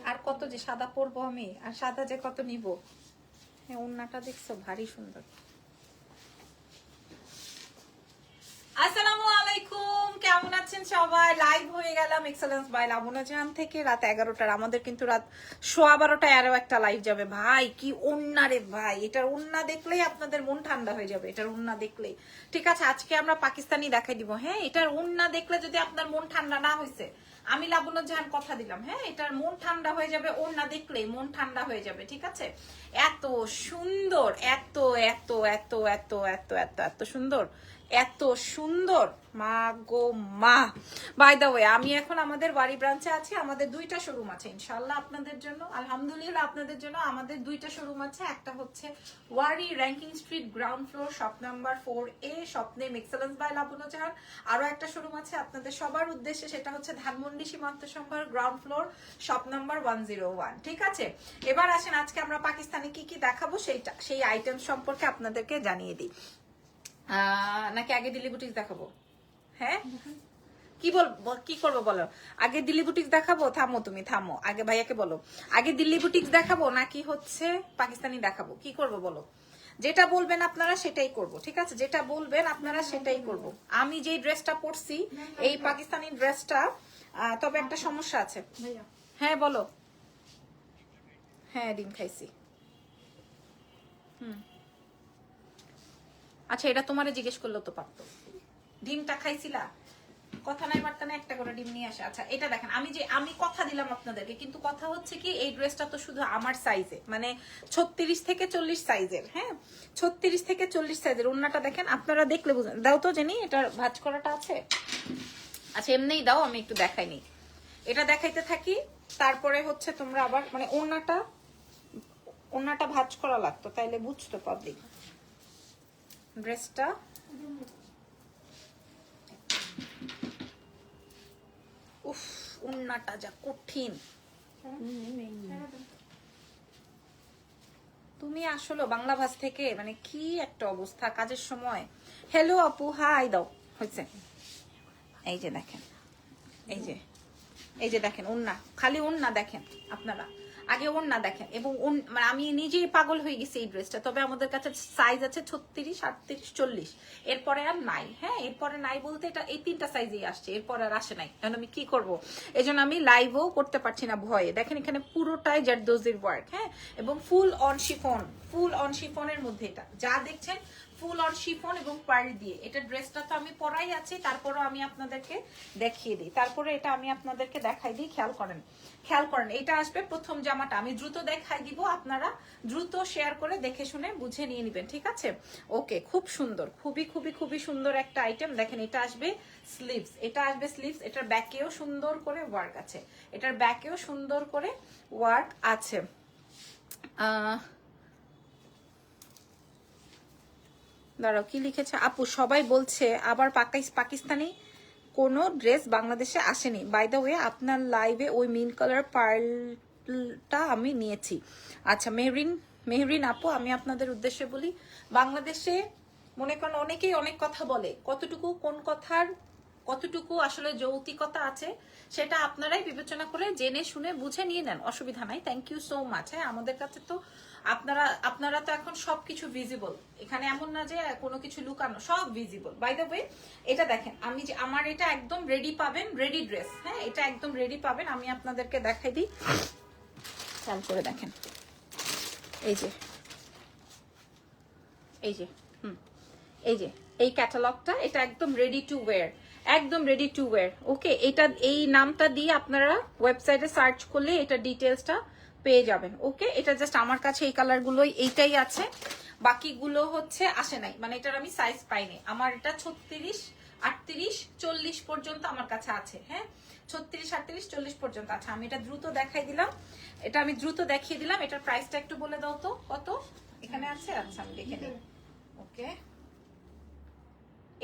আর কত যে সাদা পরবো আমি, আর সাদা যে কত নিব। হ্যাঁ ওড়নাটা দেখছো ভারী সুন্দর। আসসালামু আলাইকুম, কেমন আছেন সবাই? লাইভ হয়ে গেলাম এক্সেলেন্স বাই লাবনা জাহান থেকে রাত 11টার। আমাদের কিন্তু রাত 12:15টায় আরো একটা লাইভ যাবে। ভাই কি ওড়না রে ভাই, এটার ওড়না দেখলেই আপনাদের মন ঠান্ডা হয়ে যাবে, এটার ওড়না দেখলেই। ঠিক আছে, আজকে আমরা পাকিস্তানি দেখাই দিব। হ্যাঁ এটার ওড়না দেখলে যদি আপনার মন ঠান্ডা না হয়েছে, আমি লাবনা জাহান কথা দিলাম, হ্যাঁ এটার মন ঠান্ডা হয়ে যাবে, ওড়না দেখলেই মন ঠান্ডা হয়ে যাবে। ঠিক আছে, এত সুন্দর, এত এত এত এত এত এত এত সুন্দর, এত সুন্দর। মা গো মা। বাই দ্য ওয়ে, আমি এখন আমাদের বাড়ি ব্রাঞ্চে আছি। আমাদের দুইটা শোরুম আছে ইনশাল্লাহ আপনাদের জন্য, আলহামদুলিল্লাহ আপনাদের জন্য আমাদের দুইটা শোরুম আছে। একটা হচ্ছে Wari Rankin street ground floor shop number 4A, shop name excellence by Labna Jahan. আরো একটা শোরুম আছে আপনাদের সবার উদ্দেশ্যে, সেটা হচ্ছে ধানমন্ডি সীমান্ত সম্ভার গ্রাউন্ড ফ্লোর শপ নাম্বার 101। ঠিক আছে, এবার আসেন আজকে আমরা পাকিস্তানে কি কি দেখাবো সেই আইটেম সম্পর্কে আপনাদেরকে জানিয়ে দিই। নাকি আগে দিল্লি বুটিক দেখাবো? হ্যাঁ কি করবো বলো? আগে দিল্লি বুটিক দেখাবো? থামো তুমি থামো, আগে ভাইয়াকে বলো আগে দিল্লি বুটিক দেখাবো নাকি হচ্ছে পাকিস্তানি দেখাবো? কি করব বলো? যেটা বলবেন আপনারা সেটাই করব। ঠিক আছে, যেটা বলবেন আপনারা সেটাই করব। আমি যেই ড্রেসটা পরছি এই পাকিস্তানি ড্রেসটা, তবে একটা সমস্যা আছে। হ্যাঁ বলো। হ্যাঁ ডিম খাইছি। আচ্ছা এটা তোমারে জিজ্ঞেস করলেও তো পারতো। ডিমটা খাইছিলা? কথা নাই বার্তা না, একটা করে ডিম নিয়ে আসে। আচ্ছা এটা দেখেন, আমি কথা দিলাম আপনাদেরকে, কিন্তু কথা হচ্ছে কি এই ড্রেসটা তো শুধু আমার সাইজে, মানে 36 থেকে 40 সাইজের। হ্যাঁ 36 থেকে 40 সাইজের। ওড়নাটা দেখেন, আপনারা দেখলে বুঝেন। দাও তো জানি এটার ভাঁজ করাটা আছে। আচ্ছা এমনিই দাও, আমি একটু দেখাইনি, এটা দেখাইতে থাকি। তারপরে হচ্ছে তোমরা আবার মানে ওড়নাটা ভাঁজ করা লাগতো, তাইলে বুঝতো পাবলিক ড্রেসটা। উফ ওড়নাটা যা কঠিন। তুমি আসলে বাংলা ভাষ থেকে মানে কি একটা অবস্থা কাজের সময়। হ্যালো আপু, হাই দাও হয়েছে। এই যে দেখেন, এই যে দেখেন ওড়না, খালি ওড়না দেখেন আপনারা, আগে ওড়না দেখেন। এবং মানে আমি নিজেই পাগল হয়ে গেছি এই ড্রেসটা। তবে আমাদের কাছে সাইজ আছে 36, 38, 40, এরপরে আর নাই। হ্যাঁ এরপরে নাই বলতে এটা এই তিনটা সাইজেই আসছে, এরপরে আর আসে নাই। এখন আমি কি করব, এই জন্য আমি লাইভও করতে পারছি না ভয়ে। দেখেন এখানে পুরোটাই জারদোজির ওয়ার্ক। হ্যাঁ এবং full on chiffon, full on শিফনের মধ্যে এটা যা দেখছেন ফুল অন শিফন এবং পাড়ি দিয়ে। এটা ড্রেসটা তো আমি পরাই আছি, তারপরও আমি আপনাদেরকে দেখিয়ে দিই। তারপরে এটা আমি আপনাদেরকে দেখাই দিই, খেয়াল করেন এটা আসবে প্রথম জামাটা। আমি দ্রুত দেখাই দিব, আপনারা দ্রুত শেয়ার করে দেখে শুনে বুঝে নিয়ে নেবেন। ঠিক আছে, ওকে। খুব সুন্দর, খুবই খুবই খুবই সুন্দর একটা আইটেম। দেখেন এটা আসবে স্লিভস, এটার ব্যাকেও সুন্দর করে ওয়ার্ক আছে, এটার ব্যাকেও সুন্দর করে ওয়ার্ক আছে। দাঁড়াও কি লিখেছে আপু, সবাই বলছে আবার পাকিস্তানি কোনো ড্রেস বাংলাদেশে আসেনি। বাই দ্য ওয়ে আপনার লাইভে ওই মিন কালার পার্লটা আমি নিয়েছি। আচ্ছা মেহরিন আপু, আমি আপনাদের উদ্দেশ্যে বলি, বাংলাদেশে মনে করেন অনেকেই অনেক কথা বলে, কতটুকু কোন কথার কতটুকু আসলে যৌক্তিকতা আছে সেটা আপনারাই বিবেচনা করে জেনে শুনে বুঝে নিয়ে নেন, অসুবিধা নাই। Thank you so much. হ্যাঁ আমাদের কাছে তো আপনারা তো এখন সবকিছু ভিজিবল, এখানে এমন না যে কোনো কিছু লুকানো, সব ভিজিবল। বাই দ্য ওয়ে এটা দেখেন, আমার এটা একদম রেডি পাবেন, রেডি ড্রেস। হ্যাঁ এটা একদম রেডি পাবেন। আমি আপনাদেরকে দেখাই দিই, খেয়াল করে দেখেন। এই যে এই ক্যাটালগটা, এটা একদম রেডি টু ওয়্যার, একদম রেডি টু ওয়্যার। ওকে, এটা এই নামটা দিয়ে আপনারা ওয়েবসাইটে সার্চ করলে এটা ডিটেলসটা পেয়ে যাবেন। ওকে, এটা জাস্ট আমার কাছে এই কালারগুলোই এইটাই আছে, বাকিগুলো হচ্ছে আসে নাই, মানে এটার আমি সাইজ পাইনি। আমার এটা 36, 38, 40 পর্যন্ত আমার কাছে আছে। হ্যাঁ 36, 38, 40 পর্যন্ত আছে। আমি এটা দ্রুত দেখাই দিলাম, এটা আমি দ্রুত দেখিয়ে দিলাম। এটার প্রাইসটা একটু বলে দাও তো কত এখানে আছে। আচ্ছা আমি দেখে নিই। ওকে,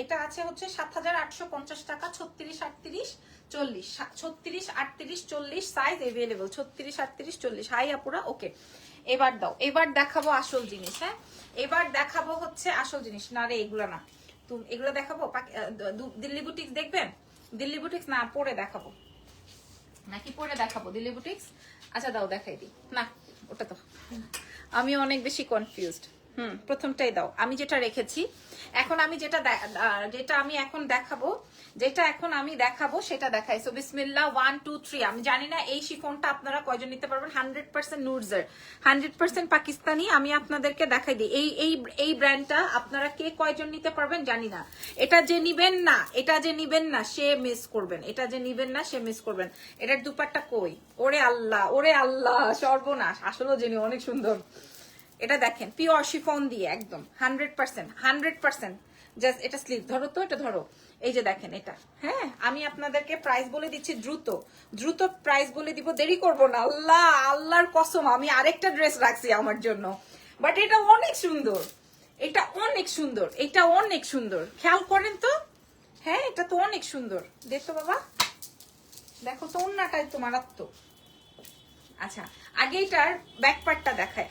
এটা আছে হচ্ছে 7,850 টাকা। 36, 38, 40, 36, 38, 40 সাইজ এভেলেবল। 36, 38, 40। হাই আপুরা। ওকে এবার দাও, এবার দেখাবো আসল জিনিস। হ্যাঁ এবার দেখাবো হচ্ছে আসল জিনিস। না রে এগুলো না, তুমি এগুলো দেখাবো। দিল্লি বুটিক্স দেখবেন? দিল্লি বুটিক্স না, পরে দেখাবো। নাকি পরে দেখাবো দিল্লি বুটিক্স? আচ্ছা দাও, দেখাই দিই। না ওটা তো আমি অনেক বেশি কনফিউজড। প্রথমটাই দাও। আমি যেটা রেখেছি এখন, আমি যেটা আমি এখন দেখাবো সেটা দেখাই। সো বিসমিল্লাহ, 1 2 3। আমি জানি না এই শিফনটা আপনারা কয়জন নিতে পারবেন। 100% নুডসের, 100% পাকিস্তানি। আমি আপনাদেরকে দেখাই দিই এই ব্র্যান্ডটা আপনারা কে কয়জন নিতে পারবেন জানি না। এটা যে নিবেন না সে মিস করবেন, এটার দুপাট্টা কই? ওরে আল্লাহ সর্বনাশ। আসলে জেনি অনেক সুন্দর। এটা দেখেন পিওর শিফন দিয়ে একদম 100%। জাস্ট এটা স্লিভ ধরো তো, এটা ধরো। এই যে দেখেন এটা। হ্যাঁ, আমি আপনাদেরকে প্রাইস বলে দিচ্ছি, দ্রুত প্রাইস বলে দিব, দেরি করব না। আল্লাহর কসম আমি আরেকটা ড্রেস রাখছি আমার জন্য, বাট এটা অনেক সুন্দর, খেয়াল করেন তো। হ্যাঁ, এটা তো অনেক সুন্দর। দেখো বাবা, দেখো তো, অন্যটাই তো মারাত্মক। আচ্ছা, আগে এটার ব্যাক পার্টটা দেখায়।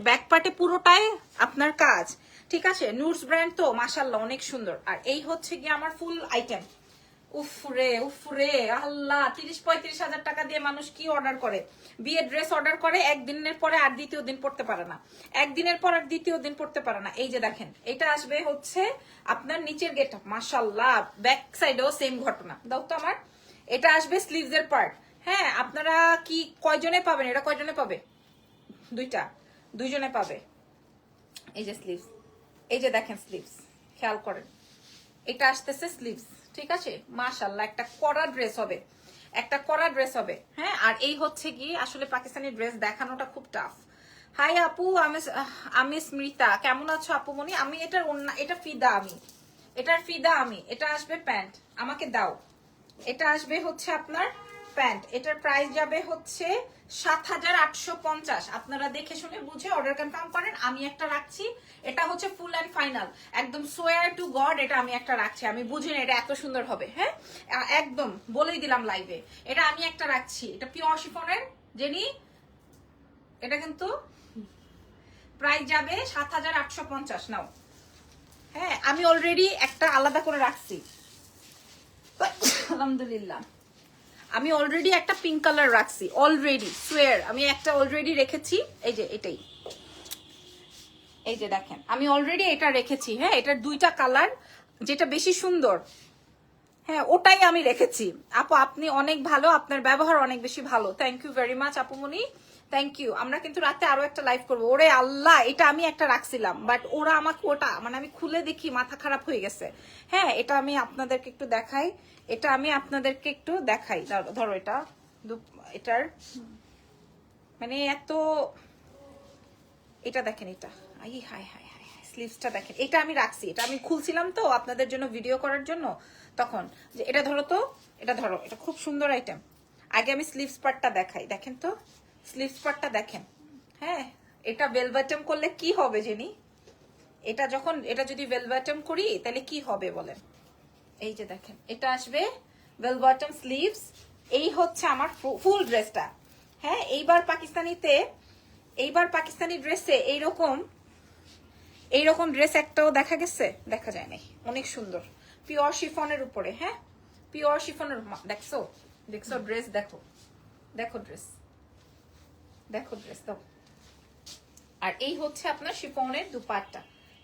ব্যাক পার্টে পুরোটাই আপনার কাজ, ঠিক আছে? নুডস ব্র্যান্ড তো মাশাআল্লাহ অনেক সুন্দর। আর এই হচ্ছে গিয়ে আমার ফুল আইটেম। উফরে আল্লাহ, 30-35 হাজার টাকা দিয়ে মানুষ কি অর্ডার করে? বিয়ের ড্রেস অর্ডার করে, একদিনের পরে আর দ্বিতীয় দিন পড়তে পারে না, একদিনের পর আর দ্বিতীয় দিন পড়তে পারে না। এই যে দেখেন, এটা আসবে হচ্ছে আপনার নিচের গেটআপ, মাশাআল্লাহ। ব্যাক সাইডেও সেম ঘটনা। দাও তো আমার। এটা আসবে স্লিভস এর পার্ট। হ্যাঁ, আপনারা কি কয়জনে পাবেন? এটা কয়জনে পাবে? দুইজনে পাবে। এই যে স্লিভস, এই যে দেখেন স্লিভস, খেয়াল করেন। এটা আসতেছে স্লিভস, ঠিক আছে? মাশাআল্লাহ, একটা কড়া ড্রেস হবে। হ্যাঁ, আর এই হচ্ছে কি আসলে পাকিস্তানি ড্রেস দেখানোটা খুব টাফ। হাই আপু, আমি স্মৃতা, কেমন আছো আপু মনি? আমি এটার ফিদা আমি। এটা আসবে প্যান্ট, আমাকে দাও। এটা আসবে হচ্ছে আপনার প্যান্ট। এটার প্রাইস যাবে হচ্ছে 7,850। আপনারা দেখে শুনে বুঝে অর্ডার কনফার্ম করেন। আমি একটা রাখছি, এটা হচ্ছে ফুল অ্যান্ড ফাইনাল, একদম সোয়ার টু গড। এটা আমি একটা রাখছি, আমি বুঝি না এটা এত সুন্দর হবে। হ্যাঁ, একদম বলেই দিলাম লাইভে, এটা আমি একটা রাখছি। এটা পিওর শিফনের জেনি। এটা কিন্তু প্রাইস যাবে 7,850। নাও। হ্যাঁ, আমি অলরেডি একটা আলাদা করে রাখছি, আলহামদুলিল্লাহ। আমি অলরেডি একটা পিঙ্ক কালার রাখছি, অলরেডি সোয়ার আমি একটা অলরেডি রেখেছি। এই যে এটাই, এই যে দেখেন, আমি অলরেডি এটা রেখেছি। হ্যাঁ, এটার দুইটা কালার, যেটা বেশি সুন্দর, হ্যাঁ ওটাই আমি রেখেছি। আপু আপনি অনেক ভালো, আপনার ব্যবহার অনেক বেশি ভালো। থ্যাংক ইউ ভেরি মাচ আপুমনি, থ্যাংক ইউ। আমরা কিন্তু রাতে আরো একটা লাইভ করবো। ওরে আল্লাহ, এটা আমি একটা রাখছিলাম, বাট ওরা আমাকে ওটা মানে আমি খুলে দেখি মাথা খারাপ হয়ে গেছে। হ্যাঁ, এটা আমি আপনাদেরকে একটু দেখাই, ধরো এটা এটার মানে এত, এটা দেখেন, এটা হাই স্লিভসটা দেখেন। এটা আমি রাখছি, এটা আমি খুলছিলাম তো আপনাদের জন্য ভিডিও করার জন্য, তখন যে এটা ধরো তো, এটা ধরো, এটা খুব সুন্দর আইটেম। আগে আমি স্লিভস পার্টটা দেখাই, দেখেন তো স্লিভস পার্টটা দেখেন। হ্যাঁ, এটা বেলবাটম করলে কি হবে জেনি? এটা যদি বেলবাটম করি তাহলে কি হবে বলেন? এই যে দেখেন, এটা আসবে বেল বটম স্লিভস। এই হচ্ছে আমার ফুল ড্রেসটা। হ্যাঁ, এইবার পাকিস্তানি ড্রেসে এইরকম ড্রেস একটাও দেখা গেছে? দেখা যায় নাই। অনেক সুন্দর পিওর শিফনের উপরে। হ্যাঁ, পিওর শিফনের। দেখছো ড্রেস? দেখো ড্রেস দাও। আর এই হচ্ছে আপনার শিফনের দুপাট্টা,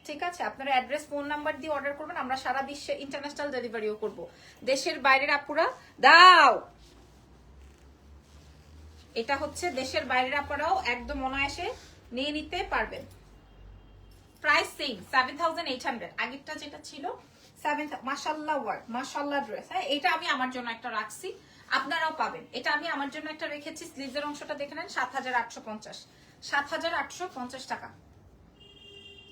ঠিক আছে? আপনারা অ্যাড্রেস ফোন নাম্বার দিয়ে অর্ডার করবেন, আমরা সারা বিশ্বে ইন্টারন্যাশনাল ডেলিভারিও করব। দেশের বাইরের আপুরা দাও, এটা হচ্ছে দেশের বাইরের আপুরাও একদম অনায়াসে নিয়ে নিতে পারবেন। Price same 7,800। আগেরটা যেটা ছিল 7, মাশাআল্লাহ ওয়ার্ক, মাশাআল্লাহ ড্রেস। হ্যাঁ, এটা আমি আমার জন্য একটা রাখছি, আপনারাও পাবেন। এটা আমি আমার জন্য একটা রেখেছি। স্লিভসের অংশটা দেখে নেন, 7,850 টাকা।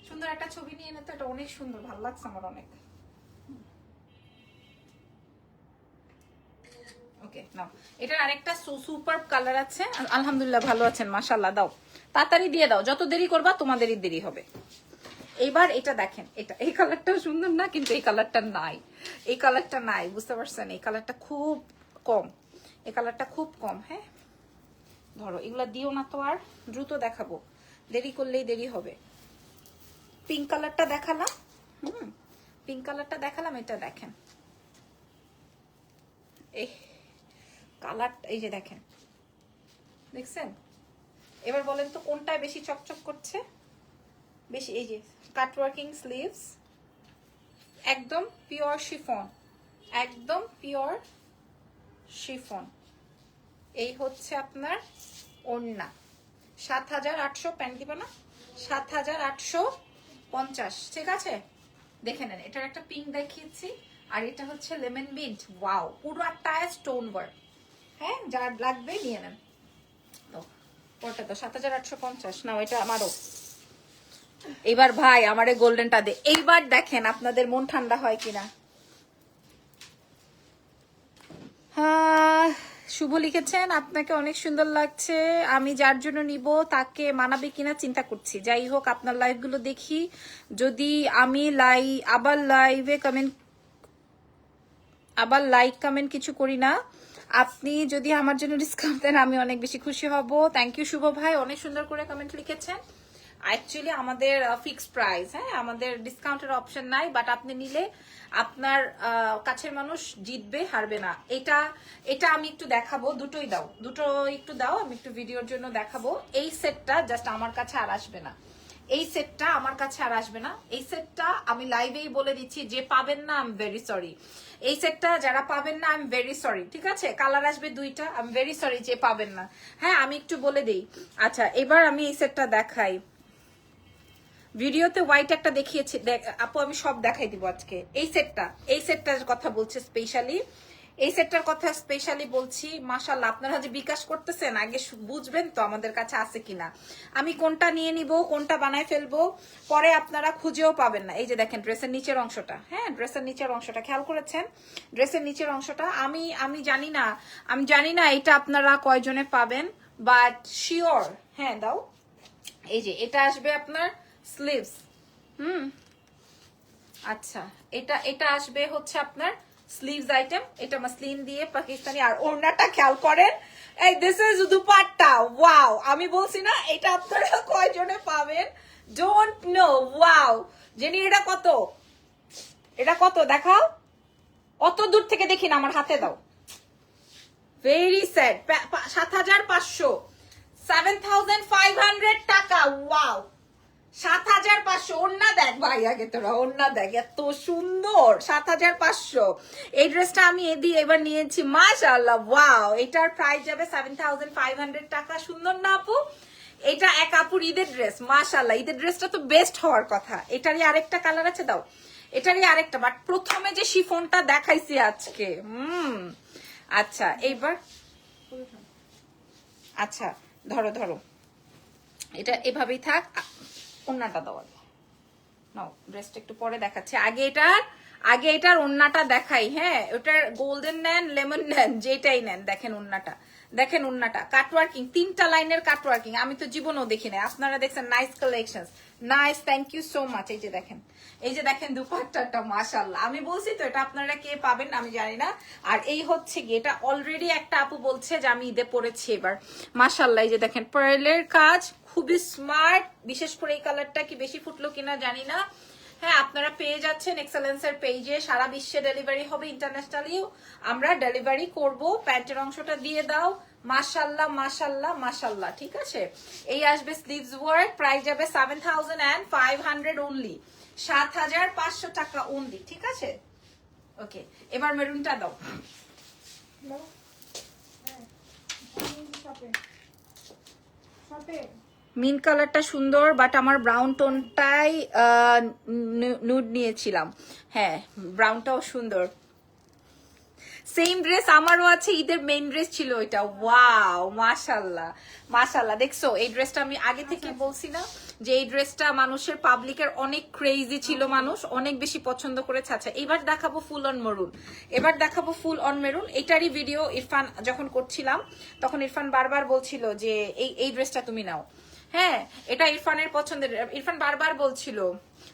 সুন্দর একটা ছবি নিয়ে এনে তো, এটা অনেক সুন্দর, ভালো লাগছে আমার অনেক। ওকে নাও, এটার আরেকটা সুপার কালার আছে। আলহামদুলিল্লাহ ভালো আছেন, মাশাআল্লাহ। দাও, তাড়াতাড়ি দিয়ে দাও, যত দেরি করবা তোমাদেরই দেরি হবে। এইবার এটা দেখেন, এই কালারটাও সুন্দর না? কিন্তু এই কালারটা নাই, বুঝতে পারছেন? এই কালারটা খুব কম। হ্যাঁ, ধরো এগুলা দিও না তো, আর দ্রুত দেখাবো, দেরি করলেই দেরি হবে। পিঙ্ক কালারটা দেখালাম, এটা দেখেন। কালার এই যে দেখেন, দেখছেন? এবার বলেন তো কোনটায় বেশি চকচক করছে বেশি? এই যে কাট ওয়ার্কিং স্লিভস, একদম পিওর শিফন, একদম পিওর শিফন। এই হচ্ছে আপনার ওড়না। ৭,৮০০ প্যান্ট দিবা না? ৭,৮50, ঠিক আছে? দেখে নেন, এটার একটা পিঙ্ক দেখিয়েছি, আর এটা হচ্ছে লেমন মিন্ট। ওয়াও, পুরো একটা স্টোন ওয়ার্ক। হ্যাঁ, যার লাগবে নিয়ে নেন। তো ওটা তো ৭,৮50 না, এটা আমারও। এবার ভাই আমারে গোল্ডেনটা দে। এইবার দেখেন আপনাদের মন ঠান্ডা হয় কিনা। শুভ লিখেছেন, আপনাকে অনেক সুন্দর লাগছে, আমি যার জন্য নিব তাকে মানাবে কিনা চিন্তা করছি। যাই হোক, আপনার লাইভগুলো দেখি, যদি আমি আবার লাইক কমেন্ট কিছু করি না, আপনি যদি আমার জন্য ডিসকাউন্ট দেন আমি অনেক বেশি খুশি হব। থ্যাংক ইউ শুভ ভাই, অনেক সুন্দর করে কমেন্ট লিখেছেন। অ্যাকচুয়ালি আমাদের ফিক্সড প্রাইস, হ্যাঁ, আমাদের ডিসকাউন্টের অপশন নাই, বাট আপনি নিলে আপনার কাছের মানুষ জিতবে, হারবে না। এটা আমি একটু দেখাবো, দুটোই দাও, দুটো একটু দাও, আমি একটু ভিডিওর জন্য দেখাবো। এই সেটটা জাস্ট আমার কাছে আর আসবে না, এই সেটটা আমার কাছে আর আসবে না। এই সেটটা আমি লাইভেই বলে দিচ্ছি, যে পাবেন না আই এম ভেরি সরি। এই সেটটা যারা পাবেন না আই এম ভেরি সরি, ঠিক আছে? কালার আসবে দুইটা, আই এম ভেরি সরি যে পাবেন না। হ্যাঁ, আমি একটু বলে দিই। আচ্ছা, এবার আমি এই সেটটা দেখাই। ভিডিওতে হোয়াইট একটা দেখিয়েছি, আপু আমি সব দেখাই দিব আজকে। এই সেটটার কথা বলছে স্পেশালি, এই সেটটার কথা স্পেশালি বলছি। মাশাআল্লাহ, আপনারা যে বিকাশ করতেছেন, আগে বুঝবেন তো আমাদের কাছে আছে কিনা। আমি কোনটা নিয়ে নিব, কোনটা বানায় ফেলবো, পরে আপনারা খুঁজেও পাবেন না। এই যে দেখেন ড্রেসের নিচের অংশটা, হ্যাঁ, ড্রেসের নিচের অংশটা খেয়াল করেছেন? ড্রেসের নিচের অংশটা আমি জানি না এটা আপনারা কয়জনে পাবেন, বাট শিওর। হ্যাঁ দাও, এই যে এটা আসবে আপনার স্লিভস। আচ্ছা, এটা আসবে হচ্ছে আপনার স্লিভস আইটেম, এটা মাসলিন দিয়ে পাকিস্তানি। আর ওড়নাটা খেয়াল করেন, এই দিস ইজ দুপাট্টা। ওয়াও, আমি বলছি না এটা আপনারা কয়জনে পাবেন, ডোন্ট নো। ওয়াও জেনি, এটা কত দেখাও, অত দূর থেকে দেখি না, আমার হাতে দাও। ভেরি স্যাড, ৭,৫০০, 7,500 টাকা। ওয়াও, ৭,৫০০। ওড়না দেখ ভাই, আগে তোরা ওড়না দেখ, এত সুন্দর। ৭,৫০০। এই ড্রেসটা আমি এবার নিয়েছি, মাশাআল্লাহ। ওয়াও, এটার প্রাইস যাবে 7,500 টাকা। সুন্দর না আপু? এটা এক আপুর ঈদের ড্রেস, মাশাআল্লাহ। ঈদের ড্রেসটা তো বেস্ট হওয়ার কথা। এটারই আরেকটা কালার আছে, দাও। এটারই আরেকটা, বাট প্রথমে যে শিফনটা দেখাইছি আজকে, আচ্ছা এইবার, আচ্ছা ধরো, এটা এভাবেই থাক। ওড়নাটা দাও নাও, ড্রেসটা একটু পরে দেখাচ্ছি, আগে এটার ওড়নাটা দেখাই। হ্যাঁ, ওটার গোল্ডেন নেন, লেমন নেন, যেটাই নেন। দেখেন ওড়নাটা কাটওয়ার্কিং, 3টা লাইনের কাটওয়ার্কিং, আমি তো জীবনেও দেখি না। আপনারা দেখছেন, nice collection, nice, thank you so much. এই যে দেখেন দুপাট্টাটা, মাশাআল্লাহ। আমি বলছি তো এটা আপনারা কে পাবেন আমি জানি না। আর এই হচ্ছে গিয়ে, এটা অলরেডি একটা আপু বলছে যে আমি ঈদে পরেছি এবার, মাশাআল্লাহ। এই যে দেখেন পার্লের কাজ, খুবই স্মার্ট। বিশেষ করে এই কালারটা কি বেশি ফুটলো কিনা জানি না। হ্যাঁ, আপনারা পেয়ে যাচ্ছেন এক্সেলেন্সের পেজে, সারা বিশ্বে ডেলিভারি হবে, ইন্টারন্যাশনালিও আমরা ডেলিভারি করব। প্যান্টের অংশটা দিয়ে দাও, মাশাআল্লাহ মাশাআল্লাহ মাশাআল্লাহ, ঠিক আছে? এই আসবে স্লিভস ওয়ার্ক, প্রাইস যাবে 7,500 অনলি, 7,500 টাকা অনলি, ঠিক আছে? ওকে, এবার মেরুনটা দাও। মিন্ট কালারটা সুন্দর, বাট আমার ব্রাউন টোনটাই নুড নিয়েছিলাম। হ্যাঁ, ব্রাউনটাও সুন্দর। সেম ড্রেস আমারও আছে, ঈদের মেইন ড্রেস ছিল ওইটা। ওয়াও, মাশাআল্লাহ মাশাআল্লাহ। দেখছো এই ড্রেসটা আমি আগে থেকে বলছি না যে এই ড্রেসটা মানুষের পাবলিকের অনেক ক্রেজি ছিল, মানুষ অনেক বেশি পছন্দ করেছে। আচ্ছা, এবার দেখাবো ফুল অন মেরুন। এটারই ভিডিও ইরফান যখন করছিলাম, তখন ইরফান বারবার বলছিল যে এই ড্রেসটা তুমি নাও। হ্যাঁ, এটা ইরফানের পছন্দের। ইরফান বারবার বলছিল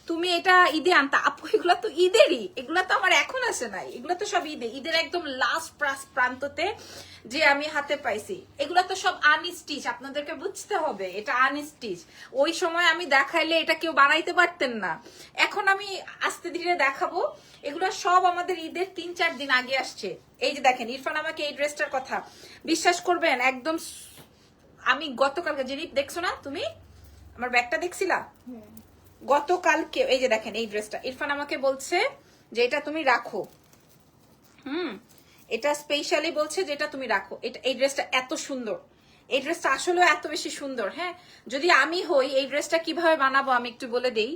তুমি এটা ঈদে আনতা। আপু এগুলা তো ঈদেরই, এগুলা তো আমার এখন আসে নাই, এগুলা তো সব ঈদের একদম লাস্ট প্রান্ততে যে আমি হাতে পাইছি। এগুলা তো সব আনস্টিচ, আপনাদেরকে বুঝতে হবে এটা আনস্টিচ। ওই সময় আমি দেখাইলে এটা কেউ বানাইতে পারতেন না, এখন আমি আস্তে ধীরে দেখাবো। এগুলো সব আমাদের ঈদের 3-4 দিন আগে আসছে। এই যে দেখেন, ইরফান আমাকে এই ড্রেসটার কথা বিশ্বাস করবেন একদম, আমি গতকালকে জিনিস দেখছো না তুমি, আমার ব্যাগটা দেখছিলা গতকালকে, এই যে দেখেন এই ড্রেসটা ইরফান আমাকে বলছে যে এটা তুমি রাখো। এটা স্পেশালি বলছে যে এটা তুমি রাখো। এটা, এই ড্রেসটা এত সুন্দর, এই ড্রেসটা আসলে এত বেশি সুন্দর। হ্যাঁ, যদি আমি হই এই ড্রেসটা কিভাবে বানাবো আমি একটু বলে দেই।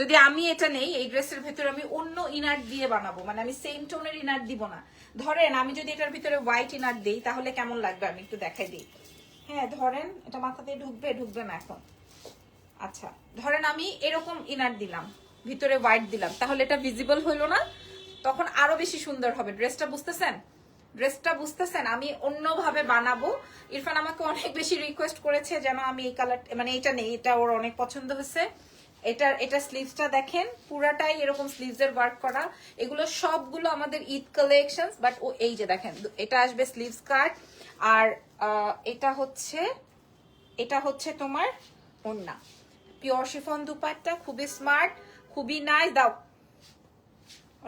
যদি আমি এটা নেই, এই ড্রেসের ভেতরে আমি অন্য ইনার দিয়ে বানাবো, মানে আমি সেম টোনের ইনার দিব না। ধরেন আমি যদি এটার ভিতরে হোয়াইট ইনার দিই তাহলে কেমন লাগবে আমি একটু দেখাই দিই। হ্যাঁ, ধরেন এটা মাথাতে ঢুকবে না এখন। আচ্ছা, ধরেন আমি এরকম ইনার দিলাম, ভিতরে হোয়াইট দিলাম, তাহলে এটা ভিজিবল হইলো না, তখন আরো বেশি সুন্দর হবে। ড্রেসটা বুঝতেছেন? ড্রেসটা বুঝতেছেন? আমি অন্যভাবে বানাবো। ইরফান আমাকে অনেক বেশি রিকোয়েস্ট করেছে যেন আমি এই কালার, মানে এটা নেই, এটা ওর অনেক পছন্দ হয়েছে। এটা স্লিভসটা দেখেন পুরাটাই এরকম স্লিভসের ওয়ার্ক করা। এগুলো সবগুলো আমাদের ঈদ কালেকশনস, বাট ও এই যে দেখেন এটা আসবে স্লিভস কাট, আর এটা হচ্ছে তোমার ওড়না, পিওর শিফন দুপাট্টা, খুবই স্মার্ট, খুবই নাইস। দাও,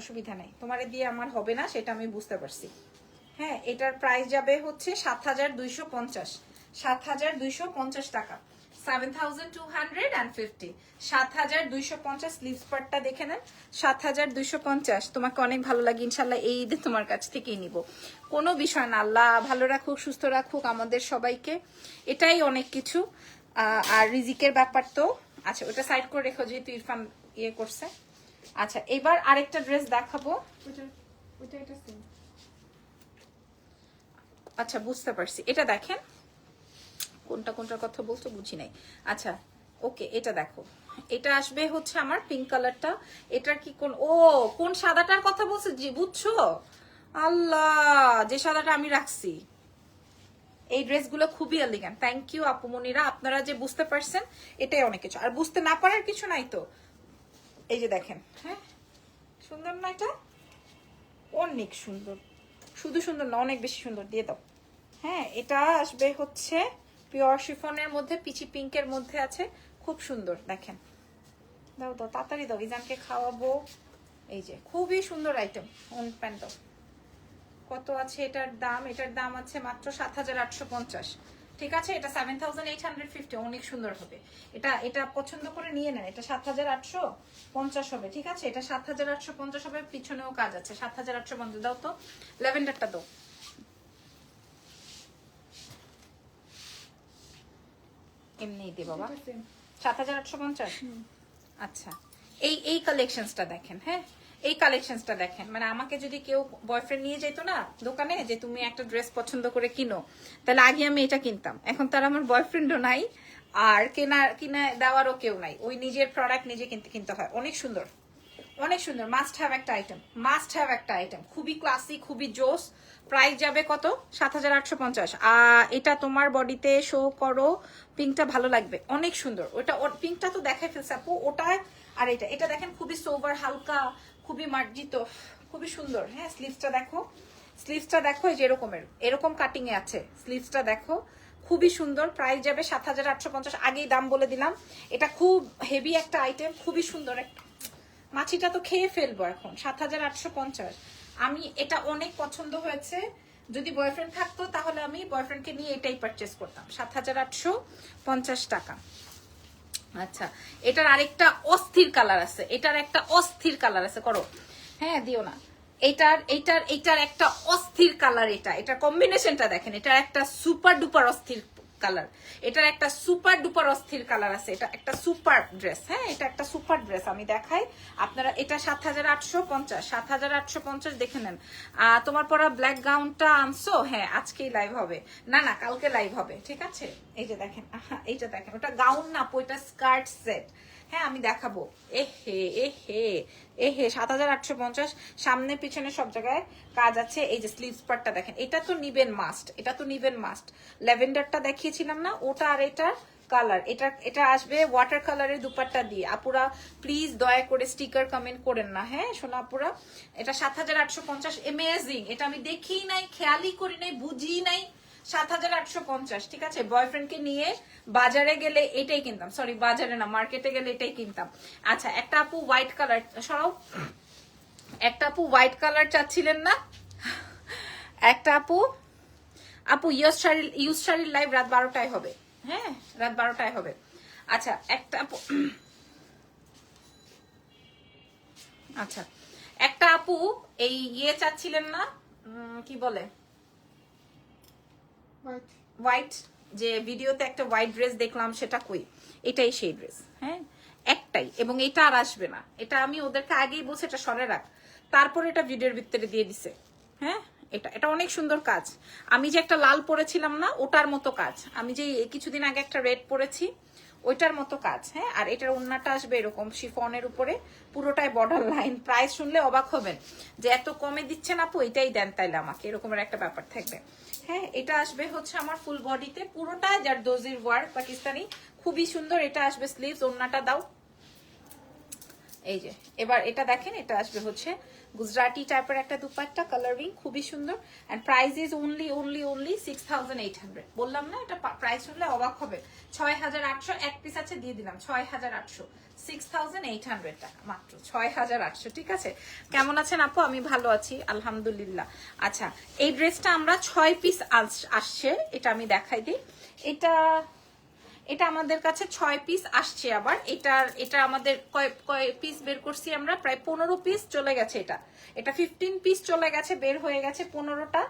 অসুবিধা নেই, তোমারে দিয়ে আমার হবে না সেটা আমি বুঝতে পারছি। হ্যাঁ, এটার প্রাইস যাবে হচ্ছে 7,250, 7,250 টাকা, 7,250, 7,250। স্লিভস পার্টটা দেখে নেন, 7,250। তোমাকে অনেক ভালো লাগে ইনশাল্লাহ, এই ঈদে তোমার কাছ থেকেই নিব, কোনো বিষয় না। আল্লাহ ভালো রাখুক, সুস্থ রাখুক আমাদের সবাইকে, এটাই অনেক কিছু। আর রিজিকের ব্যাপার তো আচ্ছা, ওটা সাইড করে রেখো যেহেতু ইরফান ইয়ে করছে। আচ্ছা, এবার আরেকটা ড্রেস দেখাবো। আচ্ছা, বুঝতে পারছি, এটা দেখেন, কোনটার কথা বলছো বুঝি নাই। আচ্ছা, ওকে, এটা দেখো, এটা আসবে হচ্ছে আমার পিঙ্ক কালারটা। এটার কি কোন সাদাটার কথা বলছো জি, বুঝছো? আল্লাহ, যে সাদাটা আমি রাখছি। এই ড্রেসগুলো খুবই এলিগেন্ট। থ্যাংক ইউ আপুমনিরা, আপনারা যে বুঝতে পারছেন এটাই অনেক কিছু, আর বুঝতে না পারার কিছু নাই তো। এই যে দেখেন, হ্যাঁ সুন্দর না এটা? অনেক সুন্দর, শুধু সুন্দর না অনেক বেশি সুন্দর, দিয়ে দাও। হ্যাঁ, এটা আসবে হচ্ছে পিওর শিফনের মধ্যে, পিচি পিঙ্কের মধ্যে আছে, খুব সুন্দর। দেখেন, দাও দাও তাড়াতাড়ি দাও, ইজানকে খাওয়াবো। এই যে খুবই সুন্দর আইটেম, অন প্যান্ট দাও। কত আছে এটার দাম? এটার দাম আছে মাত্র 7,850। ঠিক আছে, এটা 7,850, অনেক সুন্দর হবে। এটা পছন্দ করে নিয়ে নেন, এটা 7,850 হবে। ঠিক আছে, এটা 7,850 হবে, পিছনেও কাজ আছে। 7,850 দাও তো, ল্যাভেন্ডারটা দাও। এমনি দে বাবা, 7,850। আচ্ছা, এই কালেকশনসটা দেখেন। হ্যাঁ, এই কালেকশনসটা দেখেন, মানে আমাকে যদি কেউ বয়ফ্রেন্ড নিয়ে যেত না দোকানে যে তুমি একটা ড্রেস পছন্দ করে কিনো, তাহলে আগে আমি এটা কিনতাম। এখন তার আমার বয়ফ্রেন্ডও নাই, আর কিনে দেওয়ারও কেউ নাই, ওই নিজের প্রোডাক্ট নিজে কিনতে হয়। অনেক সুন্দর, অনেক সুন্দর, মাস্ট হ্যাভ একটা আইটেম, মাস্ট হ্যাভ একটা আইটেম, খুবই ক্লাসি, খুবই জোস। প্রাইস যাবে কত? 7,850। এটা তোমার বডিতে শো করো, পিঙ্কটা ভালো লাগবে, অনেক সুন্দর। পিঙ্কটা তো দেখাই ফেলছে আপু, ওটা আর এটা দেখেন, খুবই সোবার, হালকা, খুবই মার্জিত, খুবই সুন্দর। হ্যাঁ, স্লিভসটা দেখো, স্লিভসটা দেখো, এই যে এরকম কাটিং এ আছে, স্লিভসটা দেখো, খুবই সুন্দর। প্রাইস যাবে 7,850, আগেই দাম বলে দিলাম। এটা খুব হেভি একটা আইটেম, খুবই সুন্দর একটা, মাছিটা তো খেয়ে ফেলবো এখন। 7,850, আমি এটা অনেক পছন্দ হয়েছে। যদি বয়ফ্রেন্ড থাকতো তাহলে আমি বয়ফ্রেন্ডকে নিয়ে এটাই পারচেস করতাম। 7,850 টাকা। আচ্ছা, এটার আরেকটা অস্থির কালার আছে, এটার একটা অস্থির কালার আছে, করো। হ্যাঁ, দিও না। এইটার একটা অস্থির কালার, এটার কম্বিনেশনটা দেখেন, এটার একটা সুপার ডুপার অস্থির কালার, এটার একটা সুপার ডুপার অস্থির কালার আছে। এটা একটা সুপার ড্রেস। হ্যাঁ, এটা একটা সুপার ড্রেস, আমি দেখাই আপনারা। এটা 7,850, 7,850 দেখে নেন। তোমার পরা ব্ল্যাক গাউনটা আনছো? হ্যাঁ, আজকেই লাইভ হবে, না কালকে লাইভ হবে। ঠিক আছে, এই যে দেখেন, এইটা দেখেন, ওটা গাউন না, ওইটা স্কার্ট সেট। হ্যাঁ, আমি দেখাবো। এহে 7,850, সামনে পিছনে সব জায়গায় কাজ আছে। এই যে স্লিভস পার্টটা দেখেন, এটা তো নিবেন মাস্ট, এটা তো নিবেন মাস্ট। ল্যাভেন্ডারটা দেখিয়েছিলাম না, ওটা আর এটার কালার। এটা এটা আসবে ওয়াটার কালারের দুপাট্টা দিয়ে। আপুরা প্লিজ দয়া করে স্টিকার কমেন্ট করেন না, হ্যাঁ শোনা আপুরা। এটা 7850, অ্যামেজিং। এটা আমি দেখি নাই, খেয়ালই করি নাই, বুঝি নাই। 7850, ঠিক আছে। বয়ফ্রেন্ডকে নিয়ে বাজারে গেলে এটাই কিনতাম, সরি বাজারে না, মার্কেটে গেলে এটাই কিনতাম। আচ্ছা, একটা আপু হোয়াইট কালার, সরাও, একটা আপু হোয়াইট কালার চাচ্ছিলেন না? একটা আপু ইউজ শাড়ির লাইভ রাত 12টায় হবে, হ্যাঁ রাত 12টায় হবে। আচ্ছা একটা আপু, আচ্ছা একটা আপু এই চাচ্ছিলেন না, কি বলে হোয়াইট, যে ভিডিওতে একটা হোয়াইট ড্রেস দেখলাম, সেটা কই? এটাই সেই ড্রেস, হ্যাঁ একটাই, এবং এটা আর আসবে না। এটা আমি ওদেরকে আগেই বলছি এটা সরে রাখ, তারপর এটা ভিডিওর ভিতরে দিয়ে দিছে। হ্যাঁ এটা এটা অনেক সুন্দর কাজ। আমি যে একটা লাল পরেছিলাম না, ওটার মতো কাজ। আমি যে কিছুদিন আগে একটা রেড পরেছি, ওইটার মতো কাজ। হ্যাঁ, আর এটার ওন্নাটা আসবে এরকম শিফনের উপরে, পুরোটাই বর্ডার লাইন। প্রাইস শুনলে অবাক হবেন যে এত কমে দিচ্ছেন আপু, এটাই দেন তাইলে আমাকে, এরকমের একটা ব্যাপার থাকবে। হ্যাঁ, এটা আসবে হচ্ছে আমার ফুল বডিতে পুরোটা জারদোজির ওয়ার্ক পাকিস্তানি, খুবই সুন্দর। এটা আসবে স্লিভস, ওন্নাটা দাও এই যে। এবার এটা দেখেন, এটা আসবে হচ্ছে গুজরাটি টাইপের একটা দুপাট্টা, কালারিং খুবই সুন্দর। And price is only 6800। বললাম না, এটা প্রাইস শুনলে অবাক হবে। 6800, এক পিস আছে দিয়ে দিলাম 6800, 6800 টাকা মাত্র, 6800। ঠিক আছে, কেমন আছেন আপু? আমি ভালো আছি আলহামদুলিল্লাহ। আচ্ছা, এই ড্রেসটা আমরা 6 পিস আসছে, এটা আমি দেখাই দিই। এটা আমাদের কাছে 6 পিস আসছে। আবার এটা আমাদের কয় পিস বের করছি আমরা? প্রায় 15 পিস চলে গেছে। এটা 15 পিস চলে গেছে, বের হয়ে গেছে 15টা।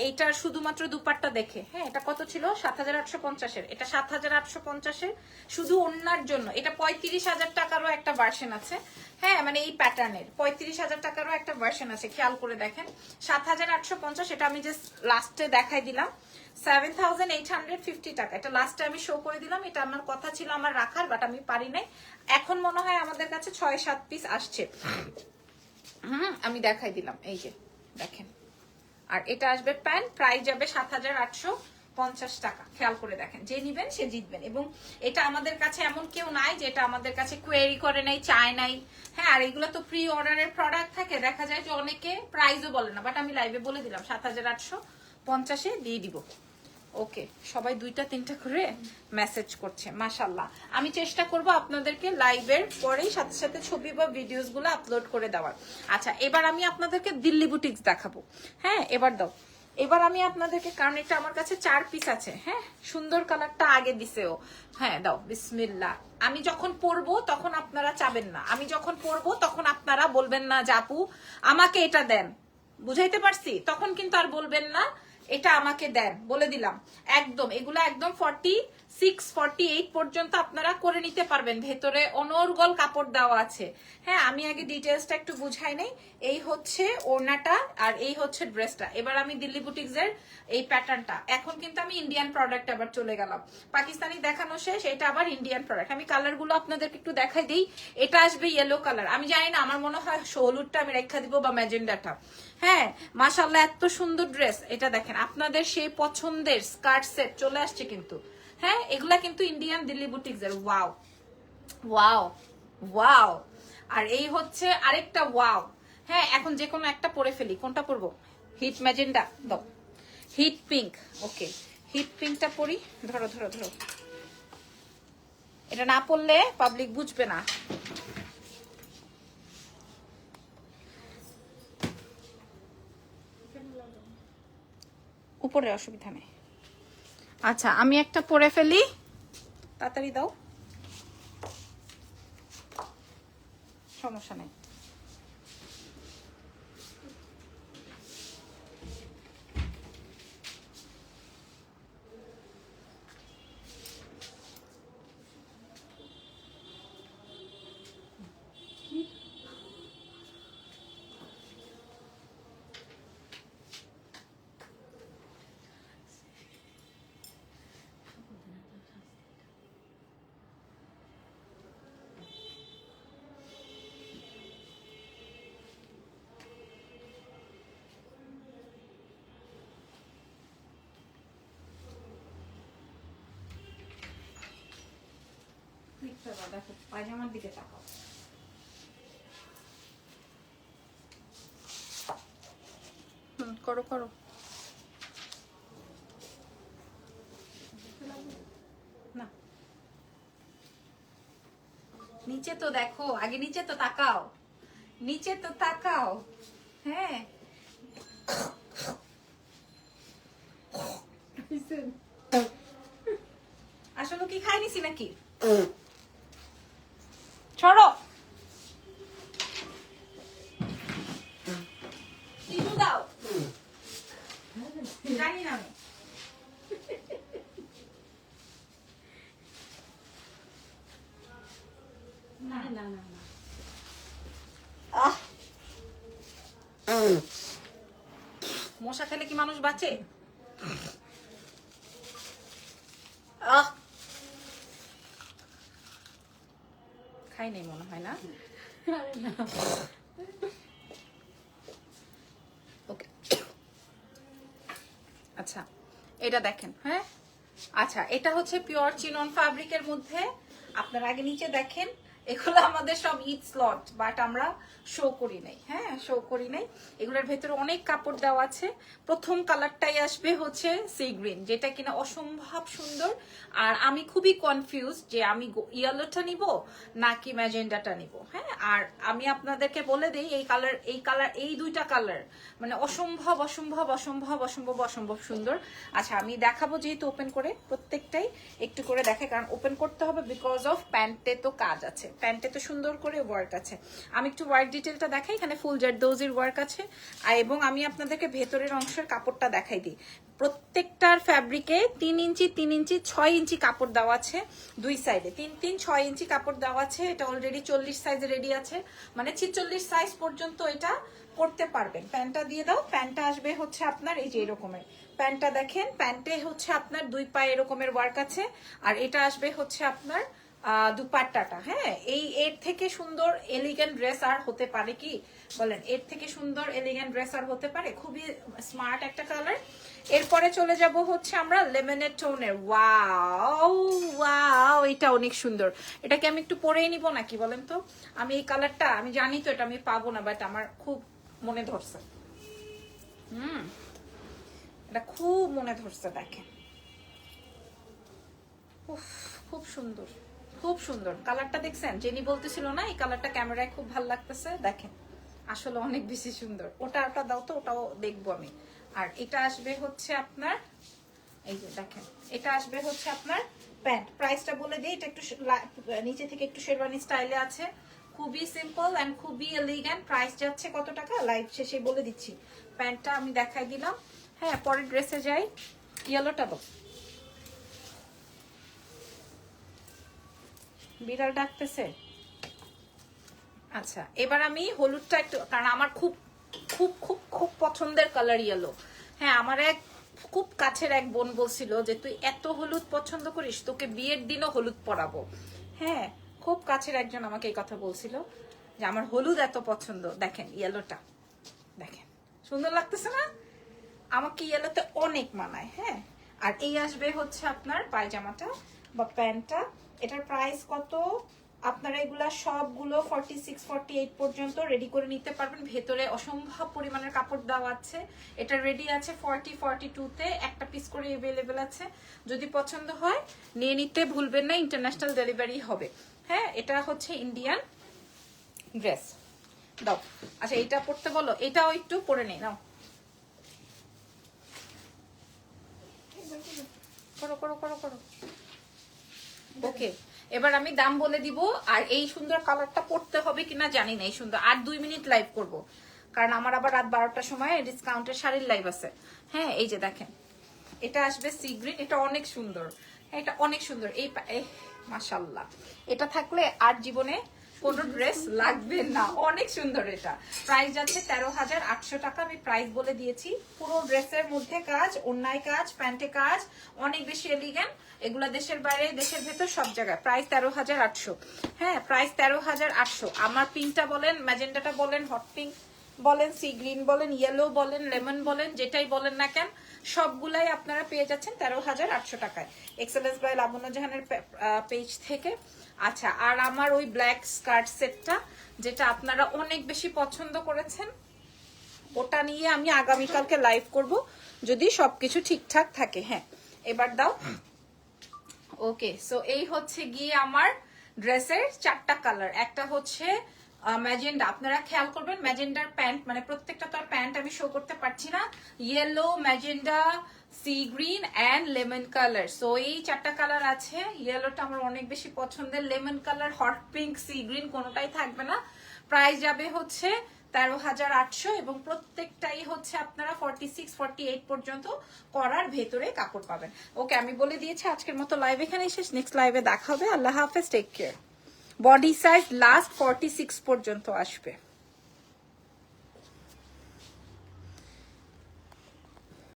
এটার শুধুমাত্র দুপাট্টা দেখে, হ্যাঁ এটা কত ছিল? 7850-এর। এটা 7850-এর শুধু ওন্নার জন্য। এটা 35,000 টাকারও একটা ভার্সন আছে, হ্যাঁ মানে এই প্যাটার্নের 35,000 টাকারও একটা ভার্সন আছে, খেয়াল করে দেখেন। 7850, এটা আমি জাস্ট লাস্টে দেখাই দিলাম। 7850 টাকা, এটা লাস্টে আমি শো করে দিলাম। এটা আমার কথা ছিল আমার রাখার, বাট আমি পারি নাই। এখন মনে হয় আমাদের কাছে 6-7 পিস আসছে। আমি দেখাই দিলাম, এই যে দেখেন। আর এটা আসবে প্যান্ট, প্রাইস যাবে 7850 টাকা। খেয়াল করে দেখেন, যে নিবেন সে জিতবেন। এবং এটা আমাদের কাছে এমন কেউ নাই যে এটা আমাদের কাছে কোয়েরি করে নাই, চায় নাই। হ্যাঁ, আর এগুলো তো প্রি অর্ডারের প্রোডাক্ট থাকে, দেখা যায় যে অনেকে প্রাইসও বলে না, বাট আমি লাইভে বলে দিলাম 7850-এ দিয়ে দিব। ওকে, সবাই 2টা-3টা করে মেসেজ করছে, মাশাআল্লাহ। আমি চেষ্টা করব আপনাদেরকে লাইভের পরেই সাথে সাথে ছবি বা ভিডিওস গুলো আপলোড করে দেওয়ার। আচ্ছা, এবার আমি আপনাদেরকে দিল্লি বুটিক্স দেখাবো। হ্যাঁ এবার দাও, এবার আমি আপনাদেরকে, কারণ এটা আমার কাছে 4 পিস আছে। হ্যাঁ, সুন্দর কালারটা আগে দিছেও। হ্যাঁ দাও, বিসমিল্লাহ। আমি যখন পরবো তখন আপনারা চাবেন না, আমি যখন পরবো তখন আপনারা বলবেন না যে আপু আমাকে এটা দেন, বুঝাইতে পারছি? তখন কিন্তু আর বলবেন না এটা আমাকে দেন, বলে দিলাম। একদম এগুলা একদম 46-48 পর্যন্ত আপনারা করে নিতে পারবেন। ভেতরে অনর্গল কাপড় দেওয়া আছে। হ্যাঁ, আমি আগে ডিটেলসটা একটু বুঝাই নেই। এই হচ্ছে ওড়নাটা, আর এই হচ্ছে ড্রেসটা। এবার আমি দিল্লি বুটিক্স এর এই প্যাটার্নটা, এখন কিন্তু আমি ইন্ডিয়ান প্রোডাক্ট আবার চলে গেলাম। পাকিস্তানি দেখানো শেষ, এটা আবার ইন্ডিয়ান প্রোডাক্ট। আমি কালার গুলো আপনাদেরকে একটু দেখাই দিই। এটা আসবে ইয়েলো কালার, আমি জানি না, আমার মনে হয় হলুদটা আমি রেখা দিব বা ম্যাজেন্ডাটা। হ্যাঁ মাশাআল্লাহ, এত সুন্দর ড্রেস। এটা দেখেন, আপনাদের সেই পছন্দের স্কার্ট সেট চলে আসছে কিন্তু। হ্যাঁ, এগুলা কিন্তু ইন্ডিয়ান দিল্লি বুটিক্স এর। Wow wow wow. আর এই হচ্ছে আরেকটা ওয়াও। হ্যাঁ, এখন যে কোনো একটা পরে ফেলি, কোনটা পরবো? হিট ম্যাজেন্ডা দাও, হিট পিঙ্ক। ওকে, হিট পিঙ্কটা পরি। ধরো ধরো ধরো, এটা না পরলে পাবলিক বুঝবে না। উপরে অসুবিধা নেই। আচ্ছা, আমি একটা পরে ফেলি, তাড়াতাড়ি দাও, সমস্যা নেই। চলো দেখো পায়জামার দিকে তাকাও। করো করো। না নিচে তো দেখো, আগে নিচে তো তাকাও, নিচে তো তাকাও। হ্যাঁ আসলে কি খাই নিছি নাকি? ছড়ো টিস্যু দাও। জানি না আমি। না না না না। মশা খেলে কি মানুষ বাঁচে? খাই নেই মনে হয় না। ওকে আচ্ছা এটা দেখেন। হ্যাঁ আচ্ছা এটা হচ্ছে পিওর চিনন ফ্যাব্রিকের মধ্যে। আপনারা আগে নিচে দেখেন, এগুলো আমাদের সব ঈদ স্লট, বাট আমরা শো করি নাই। হ্যাঁ শো করি নাই। এগুলোর ভেতরে অনেক কাপড় দেওয়া আছে। প্রথম কালারটাই আসবে হচ্ছে সি গ্রিন, যেটা কিনা অসম্ভব সুন্দর। আর আমি খুবই কনফিউজ যে আমি ইয়েলোটা নিব নাকি ম্যাজেন্ডাটা নিব। হ্যাঁ আর আমি আপনাদেরকে বলে দিই এই দুইটা কালার মানে অসম্ভব অসম্ভব অসম্ভব অসম্ভব অসম্ভব সুন্দর। আচ্ছা আমি দেখাবো যেহেতু ওপেন করে, প্রত্যেকটাই একটু করে দেখে, কারণ ওপেন করতে হবে বিকজ অফ প্যান্টে তো কাজ আছে, প্যান্টে তো সুন্দর করে ওয়ার্ক আছে। আমি একটু ওয়ার্ক ডিটেলটা দেখাই। এখানে ফুল জারদৌজির ওয়ার্ক আছে। আর এবং আমি আপনাদেরকে ভেতরের অংশের কাপড়টা দেখাই দিই। প্রত্যেকটার ফ্যাব্রিকে 3 ইঞ্চি 3 ইঞ্চি 6 ইঞ্চি কাপড় দেওয়া আছে দুই সাইডে। 3 3 6 ইঞ্চি কাপড় দেওয়া আছে। এটা অলরেডি 40 সাইজে রেডি আছে, মানে 46 সাইজ পর্যন্ত এটা করতে পারবেন। প্যান্টটা দিয়ে দাও। প্যান্টটা আসবে হচ্ছে আপনার এই যে এরকমের প্যান্টটা দেখেন। প্যান্টে হচ্ছে আপনার দুই পায়ে এরকমের ওয়ার্ক আছে। আর এটা আসবে হচ্ছে আপনার দুপাট্টাটা। হ্যাঁ এর থেকে সুন্দর এলিগেন্ট ড্রেস আর হতে পারে কি বলেন? এর থেকে সুন্দর এলিগেন্ট ড্রেস আর হতে পারে? খুবই স্মার্ট একটা কালার। এরপরে চলে যাব হচ্ছে আমরা লেমনেড টোনের। ওয়াও ওয়াও এটা অনেক সুন্দর। এটাকে আমি একটু পরেই নিব নাকি বলেন তো? আমি এই কালারটা আমি জানি তো এটা আমি পাবো না, বাট আমার খুব মনে ধরছে। এটা খুব মনে ধরছে। দেখেন উফ খুব সুন্দর, খুব সুন্দর কালারটা। দেখছেন জেনি বলতেছিল না এই কালারটা ক্যামেরায় খুব ভালো লাগতেছে? দেখেন আসলে অনেক বেশি সুন্দর। ওটা দাও তো, ওটাও দেখবো আমি। আর এটা আসবে হচ্ছে আপনার এই যে দেখেন, এটা আসবে হচ্ছে আপনার প্যান্ট। প্রাইসটা বলে দিই, এটা একটু নিচে থেকে একটু শেরওয়ানি স্টাইলে আছে। খুবই সিম্পল এন্ড খুবই এলিগেন্ট। প্রাইস যাচ্ছে কত টাকা লাইভ শেষে বলে দিচ্ছি। প্যান্টটা আমি দেখাই দিলাম। হ্যাঁ পরের ড্রেসে যাই। ইয়েলোটা দাও। বিড়াল ডাকতেছে। আচ্ছা এবার আমি হলুদটা একটু, কারণ আমার খুব খুব খুব খুব পছন্দের কালার ইয়েলো। হ্যাঁ আমার এক খুব কাছের এক বোন বলছিল যে তুই এত হলুদ পছন্দ করিস, তোকে বিয়ের দিনও হলুদ পরাবো। হ্যাঁ খুব কাছের একজন আমাকে এই কথা বলছিল যে আমার হলুদ এত পছন্দ। দেখেন ইয়েলোটা দেখেন সুন্দর লাগতেছে না? আমাকে ইয়েলোতে অনেক মানায়। হ্যাঁ আর এই আসবে হচ্ছে আপনার পায়জামাটা বা প্যান্টটা। এটার প্রাইস কত? আপনারা এগুলা সবগুলো 46 48 পর্যন্ত রেডি করে নিতে পারবেন। ভেতরে অসম্ভব পরিমাণের কাপড় দেওয়া আছে। এটা রেডি আছে 40 42 তে, একটা পিস করে अवेलेबल আছে। যদি পছন্দ হয় নিয়ে নিতে ভুলবেন না, ইন্টারন্যাশনাল ডেলিভারি হবে। হ্যাঁ এটা হচ্ছে ইন্ডিয়ান ড্রেস। দাও। আচ্ছা এটা পড়তে বলো, এটাও একটু পরে নেই নাও। করো করো করো করো। ওকে এবার আমি দাম বলে দিব। আর এই সুন্দর কালারটা পড়তে হবে কিনা জানি না। এই সুন্দর আর 2 মিনিট লাইভ করব, কারণ আমার আবার রাত 12টার সময় ডিসকাউন্টের শাড়ির লাইভ আছে। হ্যাঁ এই যে দেখেন এটা আসবে সি গ্রিন। এটা অনেক সুন্দর। হ্যাঁ এটা অনেক সুন্দর। এই মাশাআল্লাহ, এটা থাকলে আর জীবনে কোনো ড্রেস লাগবে না। অনেক সুন্দর। এটা প্রাইস যাচ্ছে 13,800 টাকা। আমি প্রাইস বলে দিয়েছি। পুরো ড্রেসের মধ্যে কাজ, ওন্নায় কাজ, প্যান্টে কাজ, অনেক বেশি এলিগেন্ট। এগুলা দেশের বাইরে দেশের ভেতর সব জায়গায়। প্রাইস 13,800। হ্যাঁ প্রাইস 13,800। আমার পিঙ্কটা বলেন, ম্যাজেন্ডাটা বলেন, হট পিঙ্ক বলেন, সি গ্রিন বলেন, ইয়েলো বলেন, লেমন বলেন, যেটাই বলেন না কেন সবগুলাই আপনারা পেয়ে যাচ্ছেন 13,800 টাকায় এক্সেলেন্স বাই লাবণ্য জাহানের পেজ থেকে। আচ্ছা, আর আমার ওই ব্ল্যাক স্কার্ট সেটটা যেটা আপনারা অনেক বেশি পছন্দ করেছেন, ওটা নিয়ে আমি আগামীকালকে লাইভ করব যদি সবকিছু ঠিকঠাক থাকে। হ্যাঁ, এবার দাও। ওকে, সো এই হচ্ছে গিয়ে আমার ড্রেসের 4টা কালার। একটা হচ্ছে ম্যাজেন্ডা, আপনারা খেয়াল করবেন ম্যাজেন্ডার প্যান্ট, মানে প্রত্যেকটা তো আর প্যান্ট আমি শো করতে পারছি না। Yellow, magenta, sea green and lemon colour. So এই 4টা কালার আছে। ইয়েলোটা আমার অনেক বেশি পছন্দের, lemon colour, hot pink, sea green কোনোটাই থাকবে না। প্রাইস যাবে হচ্ছে 13,800 এবং প্রত্যেকটাই হচ্ছে আপনারা 46, 48 পর্যন্ত করার ভেতরে কাপড় পাবেন। ওকে, আমি বলে দিয়েছি আজকের মতো লাইভ এখানে শেষ। নেক্সট লাইভে দেখা হবে। আল্লাহ হাফেজ, take care. Body size last 46 পর্যন্ত আসবে।